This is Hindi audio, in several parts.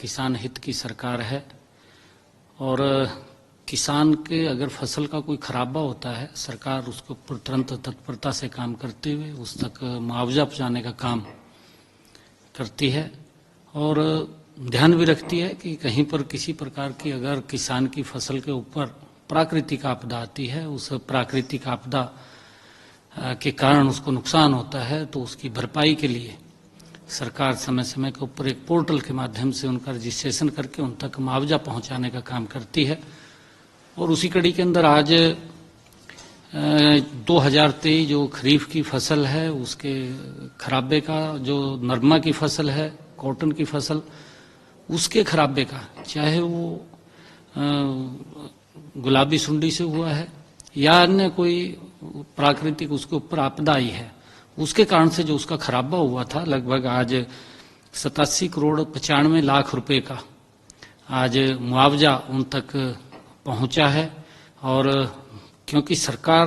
किसान हित की सरकार है और किसान के अगर फसल का कोई खराबा होता है, सरकार उसके ऊपर तुरंत तत्परता से काम करते हुए उस तक मुआवजा पहुंचाने का काम करती है और ध्यान भी रखती है कि कहीं पर किसी प्रकार की अगर किसान की फसल के ऊपर प्राकृतिक आपदा आती है, उस प्राकृतिक आपदा के कारण उसको नुकसान होता है तो उसकी भरपाई के लिए सरकार समय समय के ऊपर एक पोर्टल के माध्यम से उनका रजिस्ट्रेशन करके उन तक मुआवजा पहुंचाने का काम करती है। और उसी कड़ी के अंदर आज 2023 जो खरीफ की फसल है उसके खराबे का, जो नरमा की फसल है, कॉटन की फसल, उसके खराबे का, चाहे वो गुलाबी सुंडी से हुआ है या अन्य कोई प्राकृतिक उसके ऊपर आपदा आई है, उसके कारण से जो उसका खराबा हुआ था, लगभग आज 87 करोड़ 95 लाख रुपए का आज मुआवजा उन तक पहुंचा है। और क्योंकि सरकार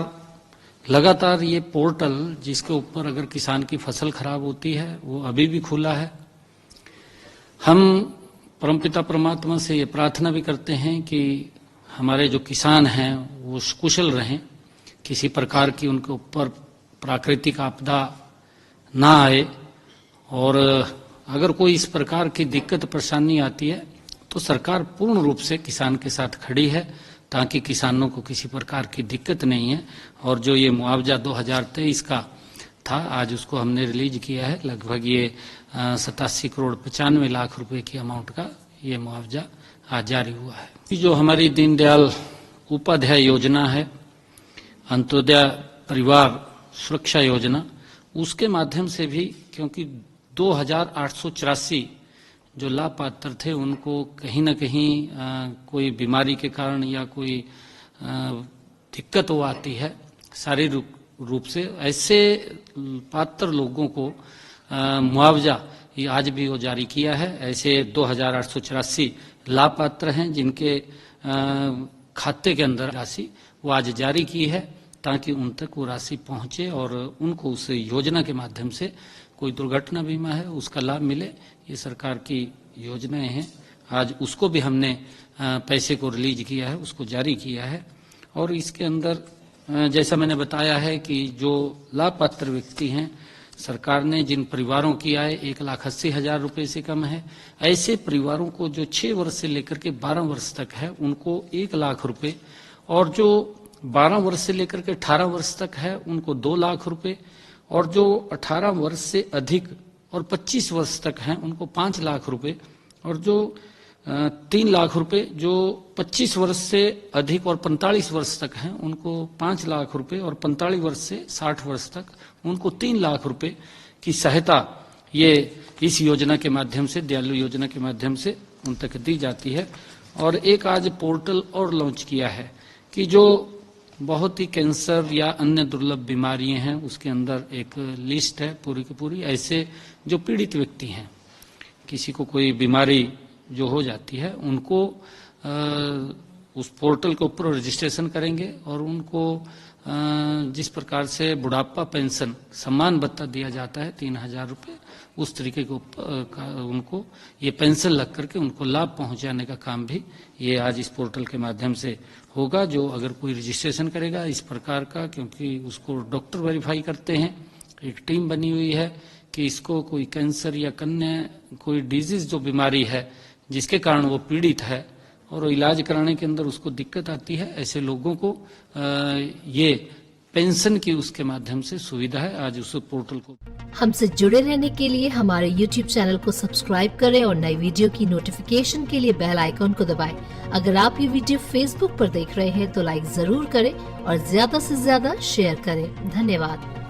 लगातार ये पोर्टल जिसके ऊपर अगर किसान की फसल खराब होती है वो अभी भी खुला है। हम परमपिता परमात्मा से ये प्रार्थना भी करते हैं कि हमारे जो किसान हैं वो कुशल रहें, किसी प्रकार की उनके ऊपर प्राकृतिक आपदा ना आए और अगर कोई इस प्रकार की दिक्कत परेशानी आती है तो सरकार पूर्ण रूप से किसान के साथ खड़ी है ताकि किसानों को किसी प्रकार की दिक्कत नहीं है। और जो ये मुआवजा 2023 का था आज उसको हमने रिलीज किया है, लगभग ये 87 करोड़ 95 लाख रुपए की अमाउंट का ये मुआवजा आज जारी हुआ है। जो हमारी दीनदयाल उपाध्याय योजना है, अंत्योदय परिवार सुरक्षा योजना, उसके माध्यम से भी क्योंकि 2884 जो लाभपात्र थे उनको कहीं न कहीं कोई बीमारी के कारण या कोई दिक्कत वो आती है शारीरिक रूप से, ऐसे पात्र लोगों को मुआवजा ये आज भी वो जारी किया है। ऐसे 2884 लाभपात्र हैं जिनके खाते के अंदर राशि वो आज जारी की है ताकि उन तक वो राशि पहुंचे और उनको उस योजना के माध्यम से कोई दुर्घटना बीमा है उसका लाभ मिले। ये सरकार की योजनाएं हैं, आज उसको भी हमने पैसे को रिलीज किया है, उसको जारी किया है। और इसके अंदर जैसा मैंने बताया है कि जो लाभपात्र व्यक्ति हैं, सरकार ने जिन परिवारों की आय 1,80,000 रुपए से कम है, ऐसे परिवारों को जो 6 वर्ष से लेकर के 12 वर्ष तक है उनको 1 लाख रुपए, और जो 12 वर्ष से लेकर के 18 वर्ष तक है उनको 2 लाख रुपए, और जो 18 वर्ष से अधिक और 25 वर्ष तक हैं उनको 5 लाख रुपए, और जो 3 लाख रुपए जो 25 वर्ष से अधिक और 45 वर्ष तक हैं उनको 5 लाख रुपए, और 45 वर्ष से 60 वर्ष तक उनको 3 लाख रुपए की सहायता ये इस योजना के माध्यम से, दयालु योजना के माध्यम से उन तक दी जाती है। और एक आज पोर्टल और लॉन्च किया है कि जो बहुत ही कैंसर या अन्य दुर्लभ बीमारियां हैं उसके अंदर एक लिस्ट है पूरी की पूरी, ऐसे जो पीड़ित व्यक्ति हैं, किसी को कोई बीमारी जो हो जाती है उनको उस पोर्टल के ऊपर रजिस्ट्रेशन करेंगे और उनको जिस प्रकार से बुढ़ापा पेंशन सम्मान भत्ता दिया जाता है 3,000 रुपये, उस तरीके का उनको ये पेंशन लग करके उनको लाभ पहुंचाने का काम भी ये आज इस पोर्टल के माध्यम से होगा। जो अगर कोई रजिस्ट्रेशन करेगा इस प्रकार का, क्योंकि उसको डॉक्टर वेरीफाई करते हैं, एक टीम बनी हुई है कि इसको कोई कैंसर या अन्य कोई डिजीज जो बीमारी है जिसके कारण वो पीड़ित है और इलाज कराने के अंदर उसको दिक्कत आती है, ऐसे लोगों को ये पेंशन की उसके माध्यम से सुविधा है आज उस पोर्टल को। हमसे जुड़े रहने के लिए हमारे YouTube चैनल को सब्सक्राइब करें और नई वीडियो की नोटिफिकेशन के लिए बेल आइकॉन को दबाएं। अगर आप ये वीडियो Facebook पर देख रहे हैं तो लाइक जरूर करें और ज्यादा से ज्यादा शेयर करें। धन्यवाद।